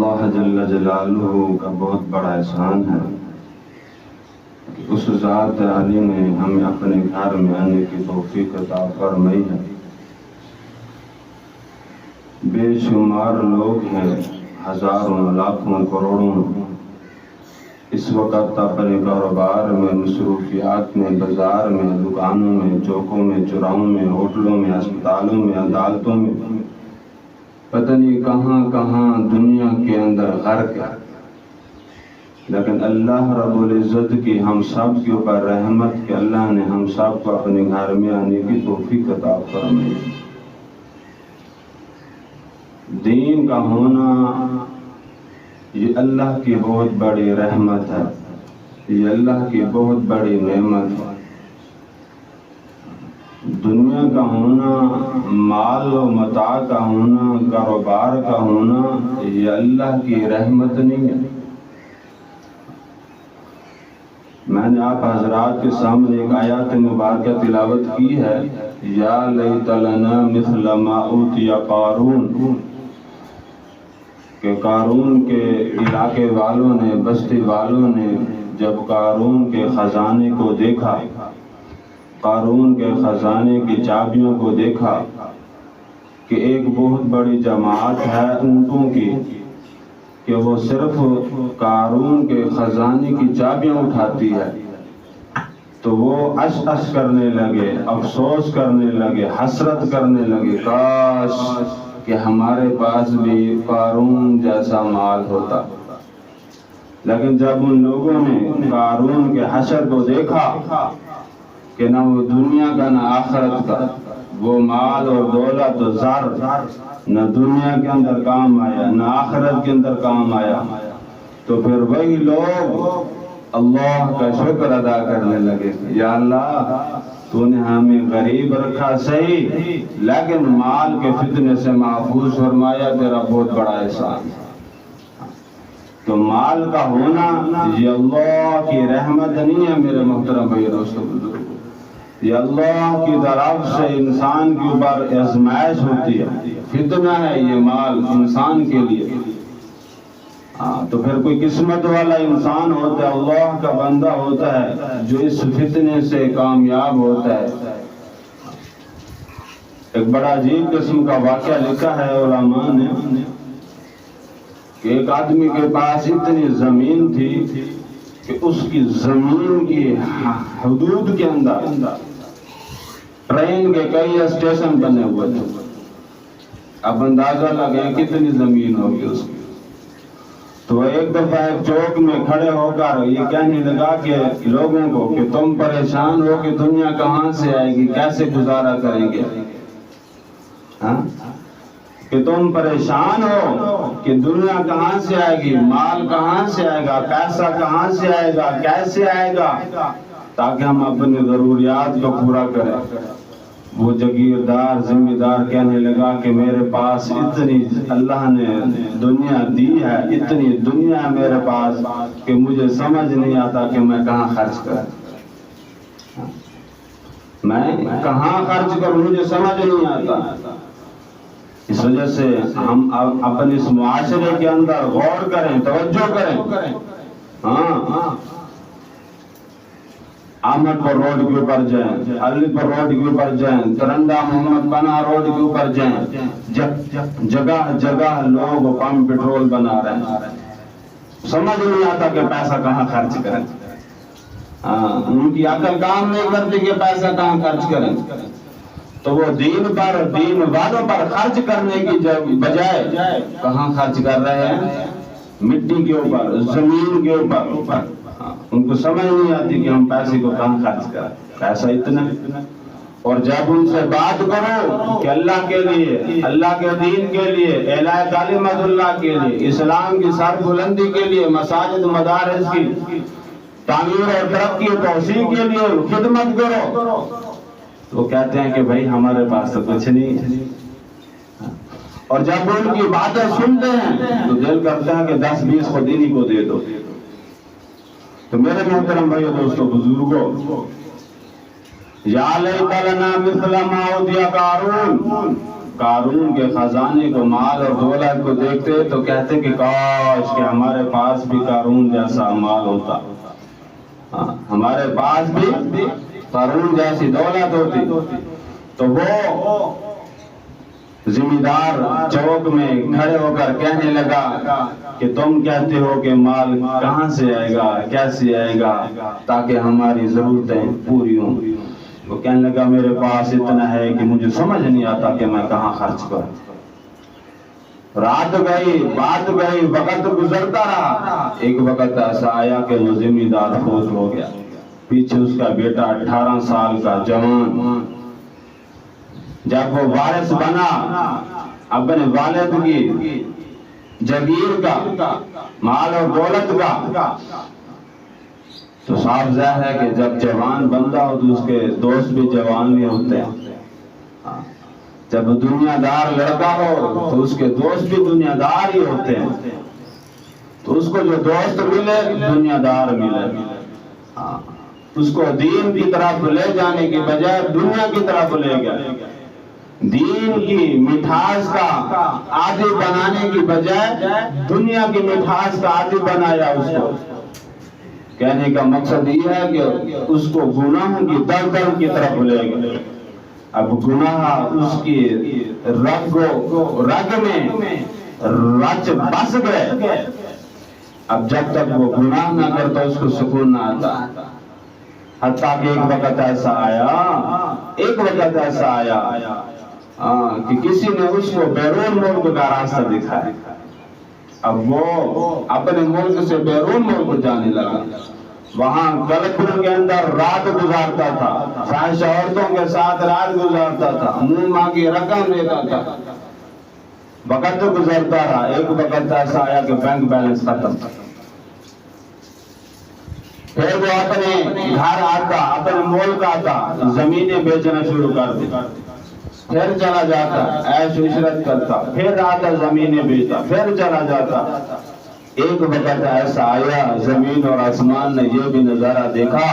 اللہ جل جلالہ کا بہت بڑا احسان ہے کہ اس ذات عالی نے ہمیں اپنے گھر میں آنے کی توفیق عطا فرمائی ہے۔ بے شمار لوگ ہیں، ہزاروں لاکھوں کروڑوں، اس وقت اپنے کاروبار میں، مصروفیات میں، بازار میں، دکانوں میں، چوکوں میں، چوراہوں میں، ہوٹلوں میں، اسپتالوں میں، عدالتوں میں، پتہ نہیں کہاں کہاں دنیا کے اندر غرق ہے، لیکن اللہ رب العزت کی ہم سب کے اوپر رحمت کہ اللہ نے ہم سب کو اپنے گھر میں آنے کی توفیق عطا فرمائی۔ دین کا ہونا یہ اللہ کی بہت بڑی رحمت ہے، یہ اللہ کی بہت بڑی نعمت ہے۔ دنیا کا ہونا، مال و متاع کا ہونا، کاروبار کا ہونا، یہ اللہ کی رحمت نہیں ہے۔ میں نے آپ حضرات کے سامنے ایک آیات مبارکہ تلاوت کی ہے، یا لیت لنا مثل ما اوتی قارون، کہ قارون کے علاقے والوں نے، بستی والوں نے جب قارون کے خزانے کو دیکھا، قارون کے خزانے کی چابیوں کو دیکھا کہ ایک بہت بڑی جماعت ہے اونٹوں کی کہ وہ صرف قارون کے خزانے کی چابیاں اٹھاتی ہے، تو وہ عش کرنے لگے، افسوس کرنے لگے، حسرت کرنے لگے، کاش کہ ہمارے پاس بھی قارون جیسا مال ہوتا۔ لیکن جب ان لوگوں نے قارون کے حشر کو دیکھا کہ نہ وہ دنیا کا نہ آخرت کا، وہ مال اور دولت و زر نہ دنیا کے اندر کام آیا نہ آخرت کے اندر کام آیا، تو پھر وہی لوگ اللہ کا شکر ادا کرنے لگے، یا اللہ تو نے ہمیں غریب رکھا صحیح، لیکن مال کے فتنے سے محفوظ فرمایا، تیرا بہت بڑا احسان۔ تو مال کا ہونا یہ اللہ کی رحمت نہیں ہے میرے محترم بھائی دوستو بزرگوں، یہ اللہ کی طرف سے انسان کے اوپر آزمائش ہوتی ہے، فتنہ ہے یہ مال انسان کے لیے۔ تو پھر کوئی قسمت والا انسان ہوتا ہے، اللہ کا بندہ ہوتا ہے جو اس فتنے سے کامیاب ہوتا ہے۔ ایک بڑا عجیب قسم کا واقعہ لکھا ہے علماء نے کہ ایک آدمی کے پاس اتنی زمین تھی کہ اس کی زمین کی حدود کے اندر ٹرین کے کئی اسٹیشن بنے ہوئے تھے۔ اب اندازہ لگے کتنی زمین ہوگی اس کی۔ تو ایک دفعہ ایک چوک میں کھڑے ہو کر یہ کہنے لگا کہ لوگوں کو کہ تم پریشان ہو کہ دنیا کہاں سے آئے گی، کیسے گزارا کریں گے، کہ تم پریشان ہو کہ دنیا کہاں سے آئے گی، مال کہاں سے آئے گا، پیسہ کہاں سے آئے گا، کیسے آئے گا، تاکہ ہم اپنی ضروریات کو پورا کریں۔ وہ جگیردار ذمہ دار کہنے لگا کہ میرے پاس اتنی اللہ نے دنیا دی ہے، اتنی دنیا ہے میرے پاس کہ مجھے سمجھ نہیں آتا کہ میں کہاں خرچ کروں، میں کہاں خرچ کروں، مجھے سمجھ نہیں آتا۔ اس وجہ سے ہم اپنے اس معاشرے کے اندر غور کریں، توجہ کریں۔ احمد پر روڈ کے اوپر جائیں، علی پر روڈ کے اوپر جائیں، ترنڈا محمد بنا روڈ کے اوپر جائیں، جگہ جگہ لوگ پمپ پیٹرول بنا رہے ہیں، سمجھ نہیں آتا کہ پیسہ کہاں خرچ کریں۔ ان کی عقل کام نہیں کرتی کہ پیسہ کہاں خرچ کریں، تو وہ دین پر، دین والوں پر خرچ کرنے کی بجائے کہاں خرچ کر رہے ہیں، مٹی کے اوپر، زمین کے اوپر۔ ان کو سمجھ نہیں آتی کہ ہم پیسے کو کہاں خرچ کریں، پیسہ اتنا۔ اور جب ان سے بات کرو کہ اللہ کے لیے، اللہ کے دین کے لیے، اعلاء کلمت اللہ کے لیے، اسلام کی سر بلندی کے لیے، مساجد مدارس کی تعمیر اور ترقی و توسیع کے لیے خدمت کرو، تو کہتے ہیں کہ بھائی ہمارے پاس تو کچھ نہیں ہے۔ اور جب ان کی باتیں سنتے ہیں تو دل کرتا ہے کہ 10-20 کو دینی کو دے دو۔ تو میرے محترم بھائی دوستو بزرگوں، یا لیت لنا مثل ما اوتی قارون، قارون کے خزانے کو، مال اور دولت کو دیکھتے تو کہتے کہ کاش کہ ہمارے پاس بھی قارون جیسا مال ہوتا، ہمارے پاس بھی قارون جیسی دولت ہوتی۔ تو وہ ذمہ دار چوک میں کھڑے ہو کر کہنے لگا کہ تم کہتے ہو کہ مال کہاں سے آئے گا، کیسے آئے گا تاکہ ہماری ضرورتیں پوری ہوں۔ وہ کہنے لگا میرے پاس اتنا ہے کہ مجھے سمجھ نہیں آتا کہ میں کہاں خرچ کروں۔ رات گئی، بات گئی، وقت گزرتا رہا۔ ایک وقت ایسا آیا کہ وہ ذمہ دار فوت ہو گیا، پیچھے اس کا بیٹا 18 سال کا جوان۔ جب وہ وارث بنا اپنے والد کی جگیر کا، مال اور دولت کا، تو صاف ظاہر ہے کہ جب جوان بندہ ہو تو اس کے دوست بھی جوان ہی ہوتے ہیں۔ جب دنیا دار لڑکا ہو تو اس کے دوست بھی دنیا دار ہی ہوتے ہیں۔ تو اس کو جو دوست ملے دنیا دار ملے، اس کو دین کی طرف لے جانے کی بجائے دنیا کی طرف لے گئے، دین کی مٹھاس کا عادی بنانے کی بجائے دنیا کی مٹھاس کا عادی بنایا اس کو۔ کہنے کا مقصد یہ ہے کہ اس کو گناہ کی دلدل کی طرف لے گئے۔ اب گناہ اس کی رگ میں رچ بس گئے۔ اب جب تک وہ گناہ نہ کرتا اس کو سکون نہ آتا، حتیٰ کہ ایک وقت ایسا آیا کہ کسی نے اس کو بیرون ملک کا راستہ دکھایا۔ اب وہ اپنے ملک سے بیرون ملک جانے لگا، وہاں کلکھڑ کے اندر رات گزارتا تھا، فاحش عورتوں کے ساتھ رات گزارتا تھا، منہ مانگی رقم لیتا تھا۔ وقت گزرتا رہا، ایک وقت ایسا آیا کہ بینک بیلنس ختم۔ پھر وہ اپنے گھر آتا، اپنے ملک آتا، زمینیں بیچنا شروع کر دی، پھر چلا جاتا، عیش و عشرت کرتا، پھر آتا زمینیں بیچتا، پھر چلا جاتا۔ ایک وقت ایسا آیا زمین اور آسمان نے یہ بھی نظارہ دیکھا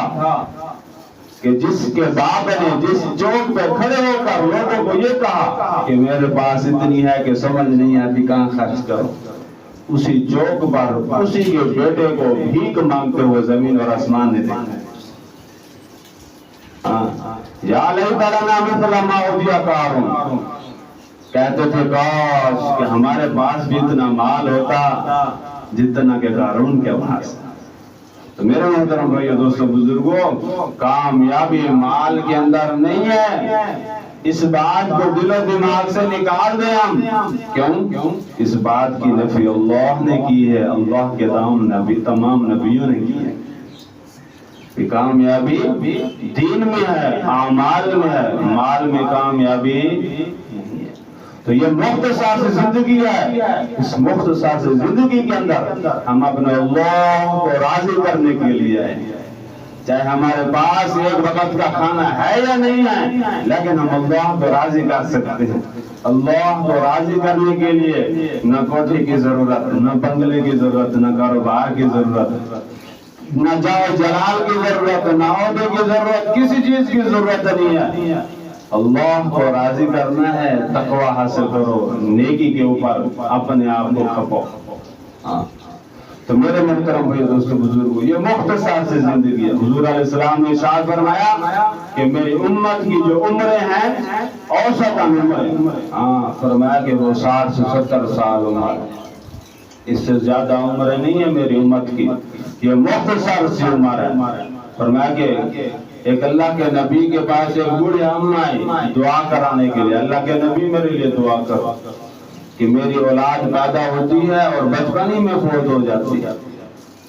کہ جس کے باپ نے جس چوک پہ کھڑے ہو کر لوگوں کو یہ کہا کہ میرے پاس اتنی ہے کہ سمجھ نہیں آتی کہاں خرچ کرو، اسی چوک پر اسی کے بیٹے کو بھیک مانگتے ہوئے زمین اور آسمان نے دیکھا۔ یا لیت لنا مثل ما اوتی قارون، کہتے تھے کاش کہ ہمارے پاس بھی اتنا مال ہوتا جتنا کہ قارون کے پاس۔ تو میرے محترم بھائیو دوستو بزرگوں، کامیابی مال کے اندر نہیں ہے، اس بات کو دل و دماغ سے نکال دیں ہم۔ کیوں؟ اس بات کی نفی اللہ نے کی ہے، اللہ کے تمام نبیوں نے کی ہے کہ کامیابی دین میں ہے، اعمال میں ہے، مال میں کامیابی نہیں ہے۔ تو یہ مختصر سی زندگی ہے، اس مختصر سی زندگی کے اندر ہم اپنے اللہ کو راضی کرنے کے لیے آئے، چاہے ہمارے پاس ایک وقت کا کھانا ہے یا نہیں ہے، لیکن ہم اللہ کو راضی کر سکتے ہیں۔ اللہ کو راضی کرنے کے لیے نہ کوٹھی کی ضرورت، نہ بنگلے کی ضرورت، نہ کاروبار کی ضرورت، نہ جاؤ جلال کی ضرورت، نہ عہدے کی ضرورت، کسی چیز کی ضرورت نہیں ہے۔ اللہ کو راضی کرنا ہے، تقوی حاصل کرو، نیکی کے اوپر اپنے آپ کو کھپو۔ تو میرے محترم بھائی دوستو بزرگوں، یہ مختصر سے زندگی ہے۔ حضور علیہ السلام نے ارشاد فرمایا کہ میری امت کی جو عمریں ہیں اوسط عمریں، فرمایا کہ وہ 60 سے 70 سال عمر، اس سے زیادہ عمریں نہیں ہے میری امت کی، یہ مختصر سی عمر ہے۔ فرمایا کہ ایک اللہ کے نبی کے پاس ایک بوڑھی اماں آئی دعا کرانے کے لیے، اللہ کے نبی میرے لیے دعا کرو کہ میری اولاد پیدا ہوتی ہے اور بچپن ہی میں فوت ہو جاتی ہے۔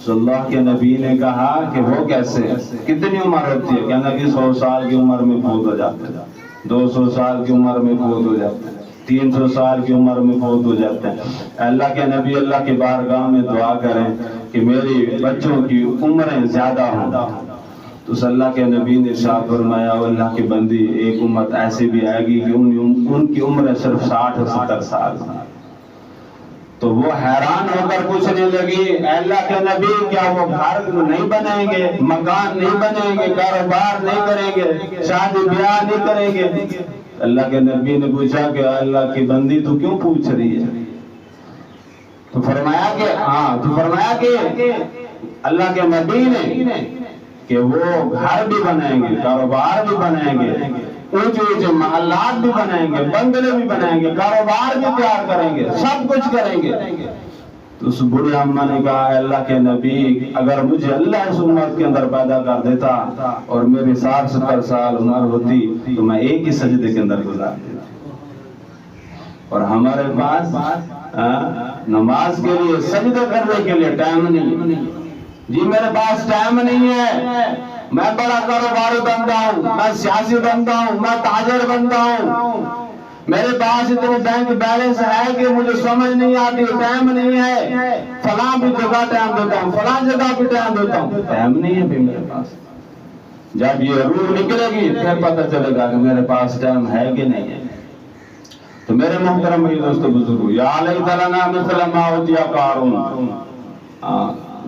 تو اللہ کے نبی نے کہا کہ وہ کیسے، کتنی عمر ہوتی ہے؟ کہنا کہ 100 سال کی عمر میں فوت ہو جاتے ہیں، 200 سال کی عمر میں فوت ہو جاتے ہیں، 300 سال کی عمر میں فوت ہو جاتے ہیں۔ اللہ کے نبی اللہ کی بارگاہ میں دعا کریں کہ میری بچوں کی عمریں زیادہ ہوں۔ تو اللہ کے نبی نے ارشاد فرمایا اللہ کی بندی، ایک امت ایسی بھی آئے گی کہ ان کی عمر صرف 60 سے 70 سال۔ تو وہ حیران ہو کر پوچھنے لگی اے اللہ کے نبی کیا وہ گھر نہیں بنائیں گے، مکان نہیں بنائیں گے، کاروبار نہیں کریں گے، شادی بیاہ نہیں کریں گے؟ اللہ کے نبی نے پوچھا کہ اللہ کی بندی تو کیوں پوچھ رہی ہے؟ تو فرمایا کہ اللہ کے نبی نے کہ وہ گھر بھی بنائیں گے، کاروبار بھی بنائیں گے، اونچے اونچے محلات بھی بنائیں گے، بنگلے بھی بنائیں گے، کاروبار بھی تیار کریں گے، سب کچھ کریں گے۔ تو اس بڑی اماں نے کہا اے اللہ کے نبی، اگر مجھے اللہ اس امت کے اندر پیدا کر دیتا اور میری 60-70 سال عمر ہوتی تو میں ایک ہی سجدے کے اندر گزار دیتا۔ اور ہمارے پاس نماز کے لیے، سجدے کرنے کے لیے ٹائم نہیں۔ جی میرے پاس ٹائم نہیں ہے، میں بڑا کاروباری بندہ ہوں، میں سیاسی بندہ ہوں، میں تاجر بندہ ہوں، میرے پاس اتنے بینک بیلنس ہے کہ مجھے سمجھ نہیں آتی، ٹائم نہیں ہے، فلاں بھی جگہ ٹائم دیتا ہوں، فلاں جگہ بھی ٹائم دیتا ہوں، ٹائم نہیں ہے بھی میرے پاس۔ جب یہ روح نکلے گی پھر پتہ چلے گا کہ میرے پاس ٹائم ہے کہ نہیں ہے۔ تو میرے محترم بھائی دوستو بزرگو، یا لیت لنا مثل ما اوتی قارون،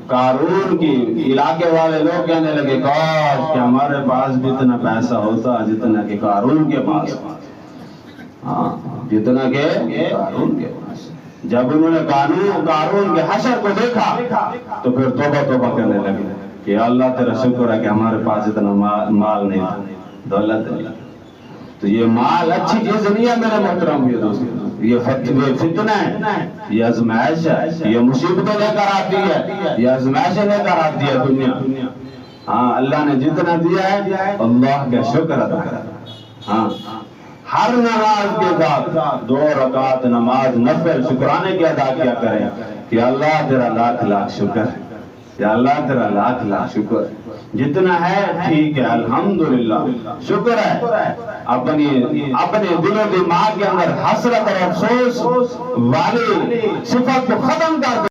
قارون کی علاقے والے لوگ کہنے لگے کاش کہ ہمارے پاس بھی اتنا پیسہ ہوتا جتنا کہ قارون کے پاس، جتنا کہ قارون کے پاس۔ جب انہوں نے قارون کے حشر کو دیکھا تو پھر توبہ کرنے لگے کہ اللہ تیرا شکر ہے کہ ہمارے پاس اتنا مال نہیں تھا، دولت نہیں۔ تو یہ مال اچھی چیز نہیں ہے میرے محترم بھائی دوستو، یہ فتنہ ہے، یہ آزمائش ہے، یہ مصیبتیں لے کر آتی ہے، یہ آزمائشیں لے کر آتی ہے دنیا۔ اللہ نے جتنا دیا ہے اللہ کا شکر ادا کریں۔ ہر نماز کے بعد 2 رکعت نماز نفل شکرانے کی ادا کیا کریں کہ اللہ تیرا لاکھ لاکھ شکر ہے، یا اللہ تیرا لاکھ لاکھ شکر ہے، جتنا ہے ٹھیک ہے الحمدللہ شکر ہے۔ اپنے دل و دماغ کے اندر حسرت اور افسوس والی صفت کو ختم کر دیں۔